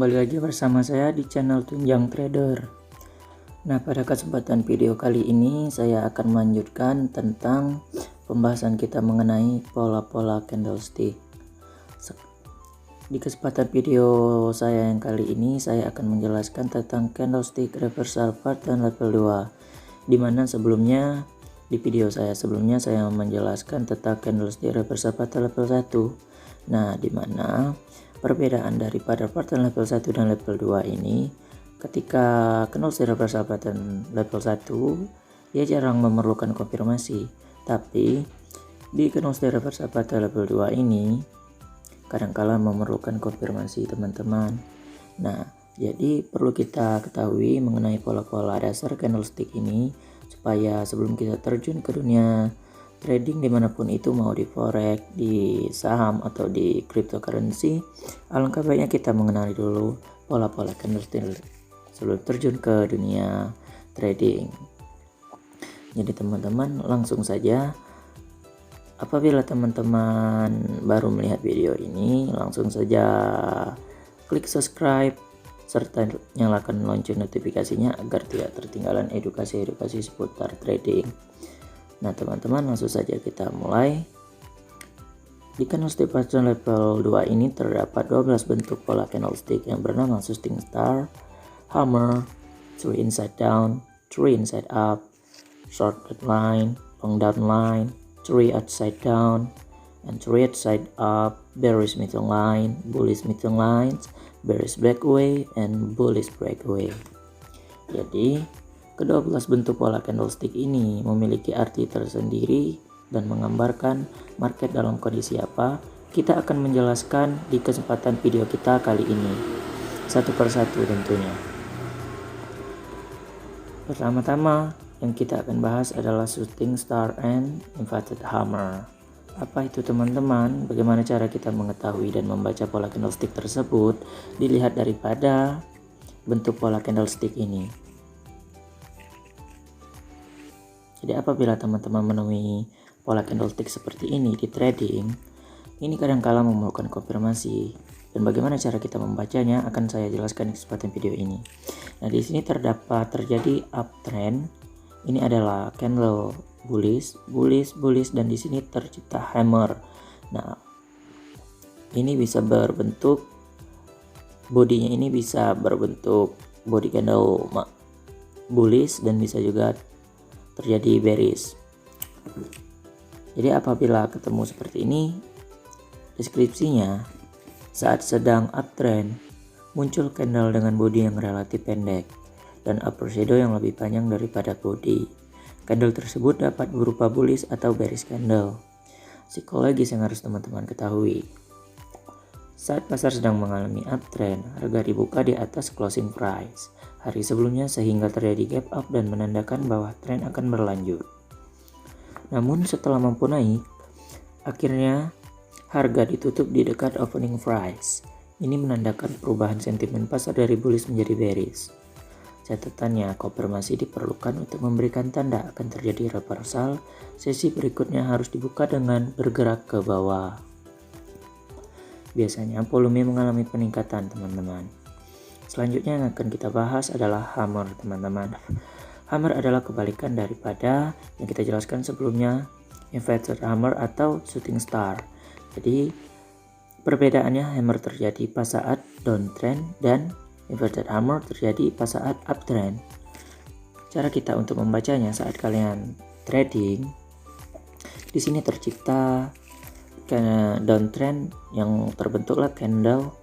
kembali lagi bersama saya di channel Tunjang Trader. Nah, pada kesempatan video kali ini saya akan melanjutkan tentang pembahasan kita mengenai pola-pola candlestick. Di kesempatan video saya yang kali ini saya akan menjelaskan tentang candlestick reversal part dan level 2, dimana sebelumnya di video saya sebelumnya saya menjelaskan tentang candlestick reversal part dan level 1. Nah, dimana perbedaan daripada pattern level 1 dan level 2 ini, ketika candlestick reversal pattern level 1 dia jarang memerlukan konfirmasi, tapi di candlestick reversal pattern level 2 ini kadangkala memerlukan konfirmasi teman-teman. Nah, jadi perlu kita ketahui mengenai pola-pola dasar candlestick ini supaya sebelum kita terjun ke dunia trading dimanapun itu, mau di forex, di saham atau di cryptocurrency, alangkah baiknya kita mengenali dulu pola-pola candlestick sebelum terjun ke dunia trading. Jadi teman-teman langsung saja, apabila teman-teman baru melihat video ini, langsung saja klik subscribe serta nyalakan lonceng notifikasinya agar tidak tertinggalan edukasi-edukasi seputar trading. Nah teman-teman, langsung saja kita mulai. Di candlestick pattern level 2 ini terdapat 12 bentuk pola candlestick yang bernama shooting star, hammer, 3 inside down, 3 inside up, short line, long down line, 3 upside down, and 3 upside up, bearish middle line, bullish middle lines, bearish breakaway, and bullish breakaway. Jadi ke-12 bentuk pola candlestick ini memiliki arti tersendiri dan menggambarkan market dalam kondisi apa. Kita akan menjelaskan di kesempatan video kita kali ini, satu persatu tentunya. Pertama-tama yang kita akan bahas adalah shooting star and inverted hammer. Apa itu teman-teman? Bagaimana cara kita mengetahui dan membaca pola candlestick tersebut? Dilihat daripada bentuk pola candlestick ini. Jadi apabila teman-teman menemui pola candlestick seperti ini di trading, ini kadangkala memerlukan konfirmasi. Dan bagaimana cara kita membacanya akan saya jelaskan di kesempatan video ini. Nah, di sini terjadi uptrend. Ini adalah candle bullish, dan di sini tercipta hammer. Nah, ini bisa berbentuk bodinya, ini bisa berbentuk body candle bullish dan bisa juga terjadi bearish. Jadi apabila ketemu seperti ini, deskripsinya saat sedang uptrend muncul candle dengan body yang relatif pendek dan upper shadow yang lebih panjang daripada body. Candle tersebut dapat berupa bullish atau bearish candle. Psikologis yang harus teman-teman ketahui, saat pasar sedang mengalami uptrend, harga dibuka di atas closing price hari sebelumnya sehingga terjadi gap up dan menandakan bahwa tren akan berlanjut. Namun setelah mampu naik, akhirnya harga ditutup di dekat opening price. Ini menandakan perubahan sentimen pasar dari bullish menjadi bearish. Catatannya, konfirmasi diperlukan untuk memberikan tanda akan terjadi reversal. Sesi berikutnya harus dibuka dengan bergerak ke bawah. Biasanya volume mengalami peningkatan teman-teman. Selanjutnya yang akan kita bahas adalah hammer teman-teman. Hammer adalah kebalikan daripada yang kita jelaskan sebelumnya, inverted hammer atau shooting star. Jadi perbedaannya, hammer terjadi pas saat downtrend dan inverted hammer terjadi pas saat uptrend. Cara kita untuk membacanya saat kalian trading, di sini tercipta downtrend yang terbentuklah candle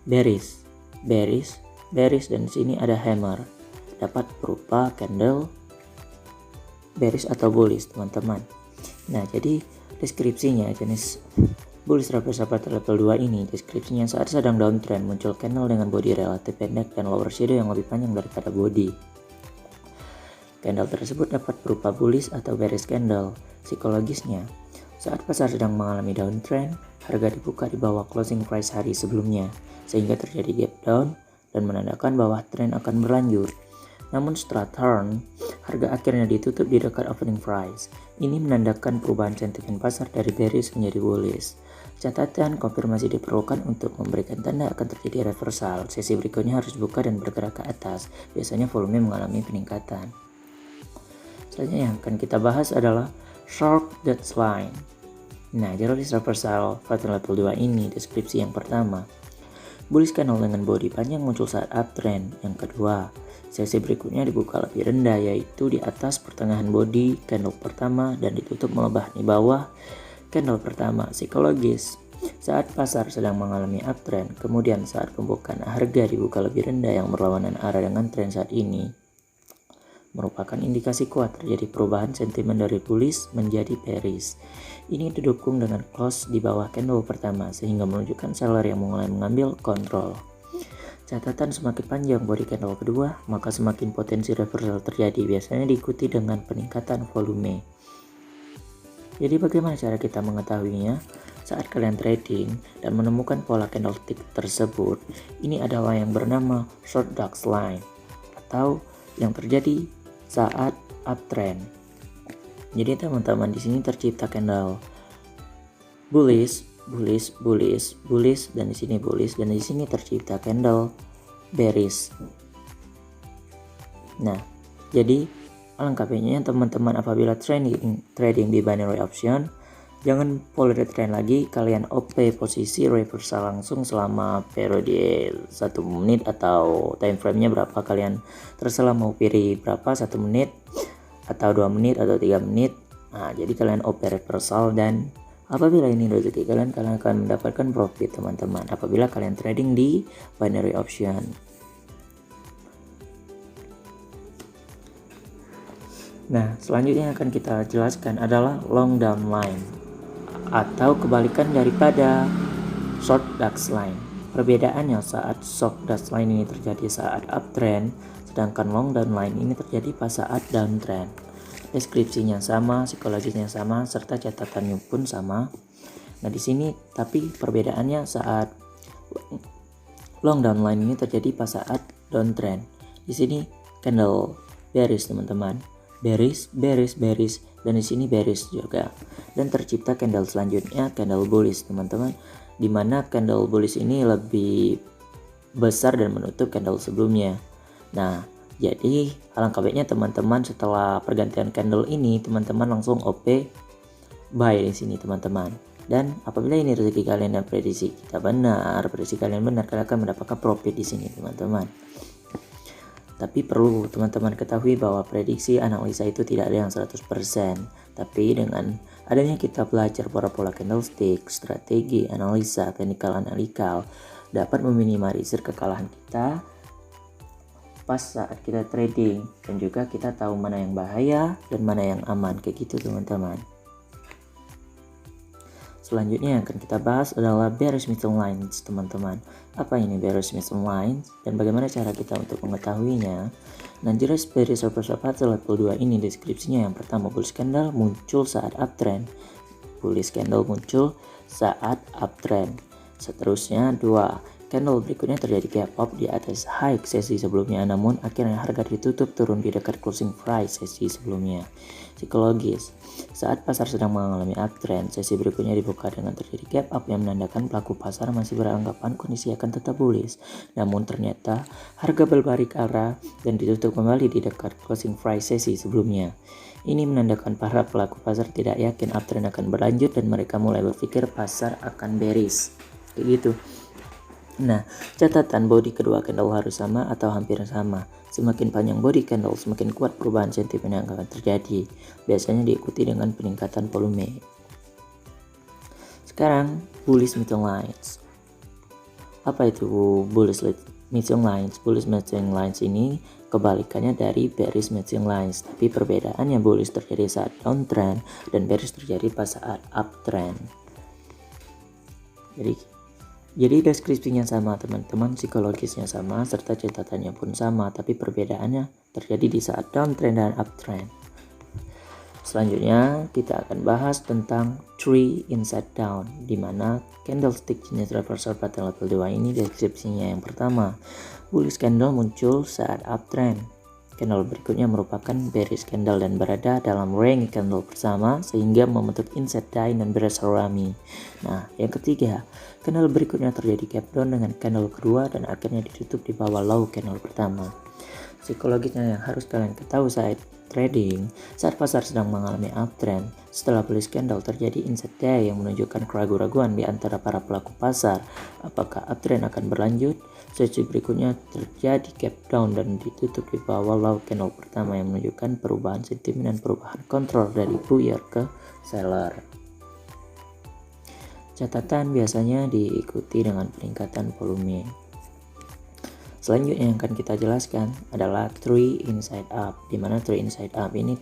bearish, dan di sini ada hammer, dapat berupa candle bearish atau bullish teman-teman. Nah, jadi deskripsinya jenis bullish reversal pattern level 2 ini, deskripsinya saat sedang downtrend muncul candle dengan body relatif pendek dan lower shadow yang lebih panjang daripada body. Candle tersebut dapat berupa bullish atau bearish candle. Psikologisnya, saat pasar sedang mengalami downtrend, harga dibuka di bawah closing price hari sebelumnya sehingga terjadi gap down dan menandakan bahwa tren akan berlanjut. Namun setelah turn, harga akhirnya ditutup di dekat opening price. Ini menandakan perubahan sentimen pasar dari bearish menjadi bullish. Catatan, konfirmasi diperlukan untuk memberikan tanda akan terjadi reversal. Sesi berikutnya harus buka dan bergerak ke atas. Biasanya volume mengalami peningkatan. Selanjutnya yang akan kita bahas adalah Sharp Deadline. Nah, Zeroth reversal pattern level 2 ini deskripsi yang pertama. Bullish candle dengan body panjang muncul saat uptrend. Yang kedua, sesi berikutnya dibuka lebih rendah, yaitu di atas pertengahan body candle pertama dan ditutup melebah di bawah candle pertama. Psikologis, saat pasar sedang mengalami uptrend, kemudian saat pembukaan harga dibuka lebih rendah yang berlawanan arah dengan tren saat ini, merupakan indikasi kuat terjadi perubahan sentimen dari bullish menjadi bearish. Ini didukung dengan close di bawah candle pertama sehingga menunjukkan seller yang mulai mengambil kontrol. Catatan, semakin panjang body candle kedua, maka semakin potensi reversal terjadi, biasanya diikuti dengan peningkatan volume. Jadi bagaimana cara kita mengetahuinya? Saat kalian trading dan menemukan pola candlestick tersebut, ini adalah yang bernama short dark line atau yang terjadi saat uptrend. Jadi teman-teman, di sini tercipta candle bullish, dan di sini bullish, dan di sini tercipta candle bearish. Nah, jadi alangkah baiknya teman-teman apabila trading di binary option, jangan follow the trend lagi, kalian OP posisi reversal langsung selama periode 1 menit atau time frame-nya berapa kalian terserah, mau pilih berapa, 1 menit atau 2 menit atau 3 menit. Nah, jadi kalian OP reversal, dan apabila ini rezeki kalian akan mendapatkan profit teman-teman apabila kalian trading di binary option. Nah, selanjutnya yang akan kita jelaskan adalah long down line atau kebalikan daripada short dark line. Perbedaannya, saat short dark line ini terjadi saat uptrend, sedangkan long down line ini terjadi pas saat downtrend. Deskripsinya sama, psikologisnya sama, serta catatannya pun sama. Nah, di sini tapi perbedaannya saat long down line ini terjadi pas saat downtrend. Di sini candle bearish teman-teman. Bearish, dan di sini bearish juga, dan tercipta candle selanjutnya candle bullish teman-teman, dimana candle bullish ini lebih besar dan menutup candle sebelumnya. Nah, jadi alangkah baiknya teman-teman setelah pergantian candle ini teman-teman langsung OP buy di sini teman-teman. Dan apabila ini rezeki kalian dan prediksi kalian benar, kalian akan mendapatkan profit di sini teman-teman. Tapi perlu teman-teman ketahui bahwa prediksi analisa itu tidak ada yang 100%. Tapi dengan adanya kita belajar pola-pola candlestick, strategi, analisa, technical analytical, dapat meminimalisir kekalahan kita pas saat kita trading. Dan juga kita tahu mana yang bahaya dan mana yang aman, kayak gitu teman-teman. Selanjutnya yang akan kita bahas adalah bearish middle lines teman-teman. Apa ini bearish middle lines dan bagaimana cara kita untuk mengetahuinya? Nah, bearish reversal pattern level 2 ini deskripsinya yang pertama, bullish candle muncul saat uptrend. Bullish candle muncul saat uptrend. Seterusnya 2, candle berikutnya terjadi gap up di atas high sesi sebelumnya, namun akhirnya harga ditutup turun di dekat closing price sesi sebelumnya. Psikologis, saat pasar sedang mengalami uptrend, sesi berikutnya dibuka dengan terjadi gap up yang menandakan pelaku pasar masih beranggapan kondisi akan tetap bullish, namun ternyata harga berbalik arah dan ditutup kembali di dekat closing price sesi sebelumnya. Ini menandakan para pelaku pasar tidak yakin uptrend akan berlanjut dan mereka mulai berpikir pasar akan bearish. Kayak gitu. Nah, catatan, body kedua candle harus sama atau hampir sama. Semakin panjang body candle, semakin kuat perubahan sentimen yang akan terjadi. Biasanya diikuti dengan peningkatan volume. Sekarang, bullish middle lines. Apa itu bullish middle lines? Bullish middle lines ini kebalikannya dari bearish middle lines. Tapi perbedaannya, bullish terjadi saat downtrend dan bearish terjadi pas saat uptrend. Jadi deskripsinya sama teman-teman, psikologisnya sama, serta catatannya pun sama, tapi perbedaannya terjadi di saat downtrend dan uptrend. Selanjutnya kita akan bahas tentang tree inside down, di mana candlestick jenis reversal pattern level 2 ini deskripsinya yang pertama, bullish candle muncul saat uptrend. candle berikutnya merupakan bearish candle dan berada dalam range candle bersama sehingga membentuk inside die dan bearish harami. Nah, yang ketiga, candle berikutnya terjadi gap down dengan candle kedua dan akhirnya ditutup di bawah low candle pertama. Psikologisnya yang harus kalian ketahui saat trading, saat pasar sedang mengalami uptrend, setelah bullish candle terjadi inside die yang menunjukkan keraguan-raguan di antara para pelaku pasar apakah uptrend akan berlanjut. Sesi berikutnya terjadi gap down dan ditutup di bawah low candle pertama yang menunjukkan perubahan sentimen dan perubahan kontrol dari buyer ke seller. Catatan biasanya diikuti dengan peningkatan volume. Selanjutnya yang akan kita jelaskan adalah 3 inside up, di mana 3 inside up ini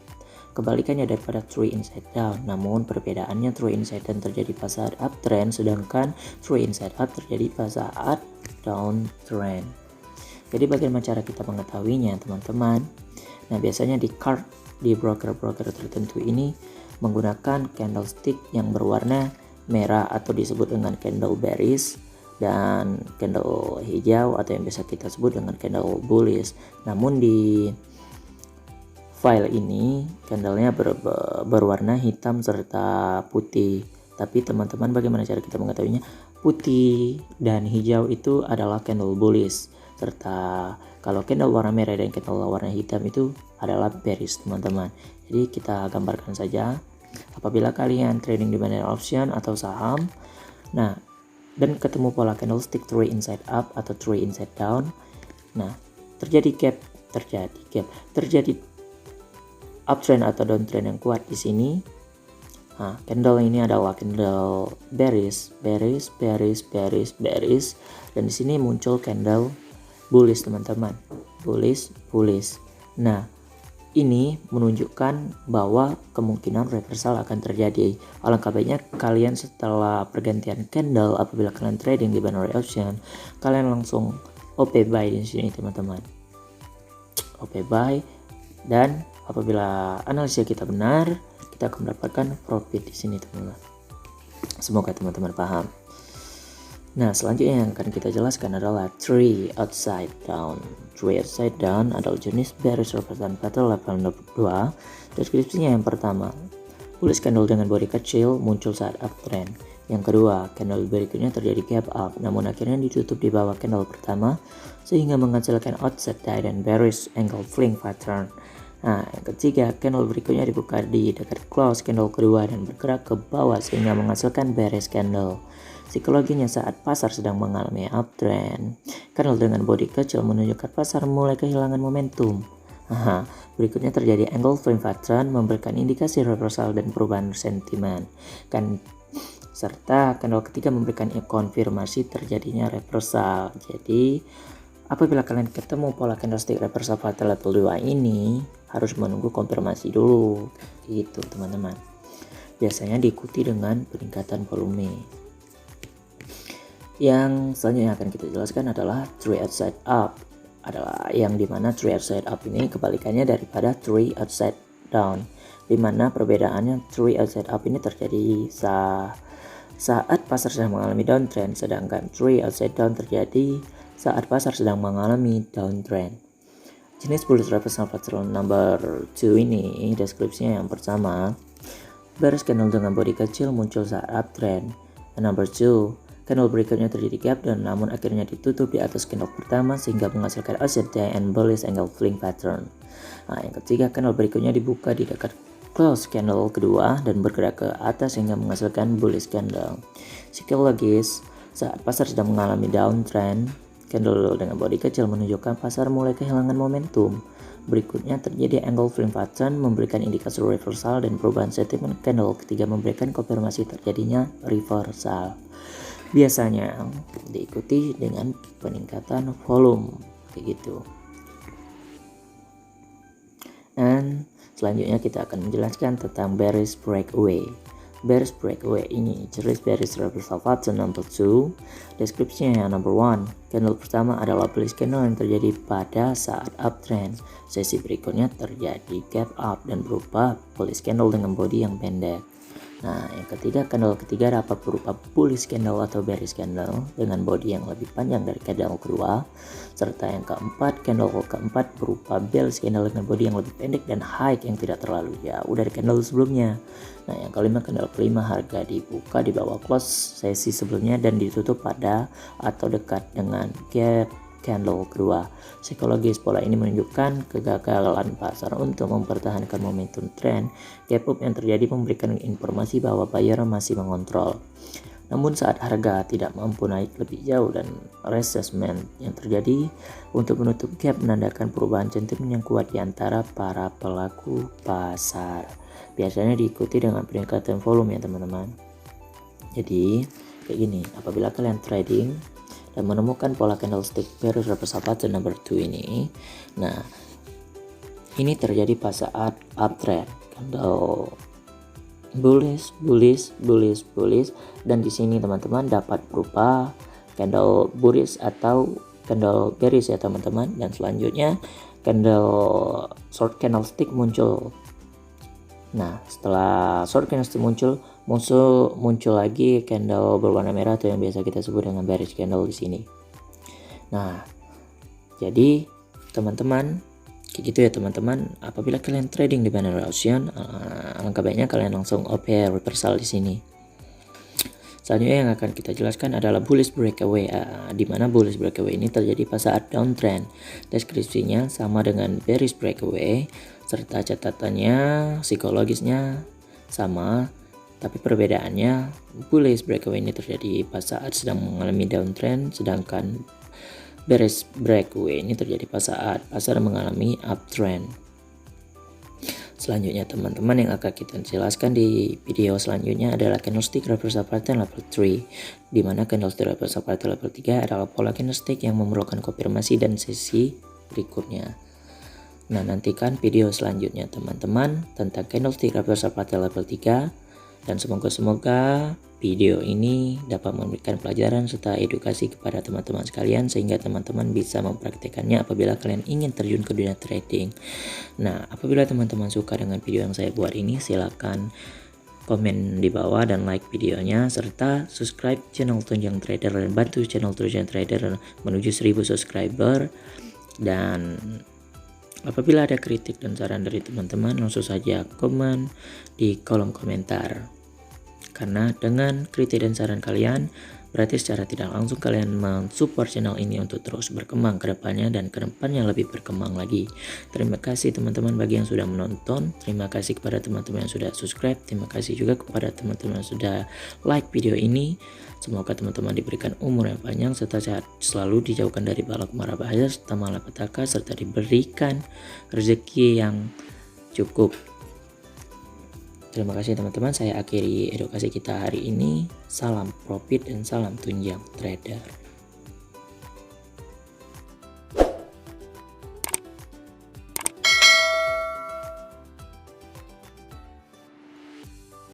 kebalikannya daripada 3 inside down, namun perbedaannya 3 inside down terjadi pada saat uptrend, sedangkan 3 inside up terjadi pada saat downtrend. Jadi bagaimana cara kita mengetahuinya, teman-teman? Nah, biasanya di broker-broker tertentu ini menggunakan candlestick yang berwarna merah atau disebut dengan candle bearish, dan candle hijau atau yang biasa kita sebut dengan candle bullish. Namun di file ini candlenya berwarna hitam serta putih. Tapi teman-teman, bagaimana cara kita mengetahuinya? Putih dan hijau itu adalah candle bullish, serta kalau candle warna merah dan candle warna hitam itu adalah bearish, teman-teman. Jadi kita gambarkan saja. Apabila kalian trading di binary option atau saham, nah, dan ketemu pola candlestick 3 inside up atau 3 inside down, nah, terjadi uptrend atau downtrend yang kuat di sini. Nah, candle ini adalah candle bearish, dan di sini muncul candle bullish, teman-teman, bullish. Nah, ini menunjukkan bahwa kemungkinan reversal akan terjadi. Alangkah baiknya kalian setelah pergantian candle, apabila kalian trading di binary option, kalian langsung OP buy di sini, teman-teman. OP buy, dan apabila analisa kita benar, kita akan mendapatkan profit di sini, teman-teman. Semoga teman-teman paham. Nah, selanjutnya yang akan kita jelaskan adalah 3 outside down. 3 outside down adalah jenis bearish reversal pattern level 2. Deskripsinya yang pertama, bullish candle dengan body kecil muncul saat uptrend. Yang kedua, candle berikutnya terjadi gap up, namun akhirnya ditutup di bawah candle pertama sehingga menghasilkan outside die dan bearish angle fling pattern. Nah, yang ketiga, candle berikutnya dibuka di dekat close candle kedua dan bergerak ke bawah sehingga menghasilkan bearish candle. Psikologinya saat pasar sedang mengalami uptrend, candle dengan body kecil menunjukkan pasar mulai kehilangan momentum. Berikutnya terjadi angle fling pattern memberikan indikasi reversal dan perubahan sentimen. Serta candle ketiga memberikan konfirmasi terjadinya reversal. Jadi, apabila kalian ketemu pola candlestick reversal pattern level 2 ini, harus menunggu konfirmasi dulu. Gitu, teman-teman. Biasanya diikuti dengan peningkatan volume. Yang selanjutnya akan kita jelaskan adalah 3 outside up, adalah yang dimana 3 outside up ini kebalikannya daripada 3 outside down, dimana perbedaannya 3 outside up ini terjadi saat pasar sedang mengalami downtrend, sedangkan 3 outside down terjadi saat pasar sedang mengalami downtrend. Jenis bullish reversal pattern number 2 ini deskripsinya yang pertama, bearish candle dengan body kecil muncul saat uptrend. Number 2, candle berikutnya terjadi gap dan namun akhirnya ditutup di atas candle pertama sehingga menghasilkan outside die and bullish angle fling pattern. Nah, yang ketiga, candle berikutnya dibuka di dekat close candle kedua dan bergerak ke atas sehingga menghasilkan bullish candle. Psikologis, saat pasar sedang mengalami downtrend, candle dengan body kecil menunjukkan pasar mulai kehilangan momentum. Berikutnya terjadi angle fling pattern memberikan indikasi reversal dan perubahan sentimen. Candle ketiga memberikan konfirmasi terjadinya reversal. Biasanya diikuti dengan peningkatan volume, kayak gitu. Dan selanjutnya kita akan menjelaskan tentang bearish breakaway. Bearish breakaway ini jenis bearish reversal pattern number 2. Deskripsinya yang number 1, candle pertama adalah bullish candle yang terjadi pada saat uptrend. Sesi berikutnya terjadi gap up dan berubah bullish candle dengan body yang pendek. Nah, yang ketiga, candle ketiga dapat berupa bullish candle atau bearish candle dengan body yang lebih panjang dari candle kedua. Serta yang keempat, candle keempat berupa bearish candle dengan body yang lebih pendek dan high yang tidak terlalu jauh dari candle sebelumnya. Nah, yang kelima, candle kelima harga dibuka di bawah close sesi sebelumnya dan ditutup pada atau dekat dengan gap candle kedua. Psikologis, pola ini menunjukkan kegagalan pasar untuk mempertahankan momentum tren. Gap up yang terjadi memberikan informasi bahwa buyer masih mengontrol. Namun saat harga tidak mampu naik lebih jauh dan retracement yang terjadi untuk menutup gap menandakan perubahan sentimen yang kuat di antara para pelaku pasar. Biasanya diikuti dengan peningkatan volume ya teman-teman. Jadi kayak gini, apabila kalian trading dan menemukan pola candlestick bearish reversal number 2 ini, nah ini terjadi pas saat uptrend, candle bullish, dan di sini teman-teman dapat berupa candle bullish atau candle bearish ya teman-teman, dan selanjutnya candle short candlestick muncul. Nah, setelah short candlestick muncul lagi candle berwarna merah atau yang biasa kita sebut dengan bearish candle di sini. Nah, jadi teman-teman kayak gitu ya teman-teman. Apabila kalian trading di binary option, alangkah baiknya kalian langsung OP reversal di sini. Selanjutnya yang akan kita jelaskan adalah bullish breakaway, di mana bullish breakaway ini terjadi pas saat downtrend. Deskripsinya sama dengan bearish breakaway, serta catatannya psikologisnya sama, tapi perbedaannya bullish breakaway ini terjadi pas saat sedang mengalami downtrend, sedangkan bearish breakaway ini terjadi pas saat pasar mengalami uptrend. Selanjutnya teman-teman yang akan kita jelaskan di video selanjutnya adalah candlestick reversal pattern level 3, di mana candlestick reversal pattern level 3 adalah pola candlestick yang memerlukan konfirmasi dan sesi berikutnya. Nah, nantikan video selanjutnya teman-teman tentang candlestick reversal pattern level 3, dan semoga video ini dapat memberikan pelajaran serta edukasi kepada teman-teman sekalian sehingga teman-teman bisa mempraktekannya apabila kalian ingin terjun ke dunia trading. Nah, apabila teman-teman suka dengan video yang saya buat ini, silakan komen di bawah dan like videonya, serta subscribe channel Tunjang Trader dan bantu channel Tunjang Trader menuju 1000 subscriber. Dan apabila ada kritik dan saran dari teman-teman, langsung saja komen di kolom komentar. Karena dengan kritik dan saran kalian, berarti secara tidak langsung kalian mensupport channel ini untuk terus berkembang ke depannya dan ke depannya lebih berkembang lagi. Terima kasih teman-teman bagi yang sudah menonton. Terima kasih kepada teman-teman yang sudah subscribe. Terima kasih juga kepada teman-teman yang sudah like video ini. Semoga teman-teman diberikan umur yang panjang serta sehat selalu, dijauhkan dari balak mara bahaya serta malapetaka, serta diberikan rezeki yang cukup. Terima kasih teman-teman, saya akhiri edukasi kita hari ini. Salam profit dan salam tunjang trader.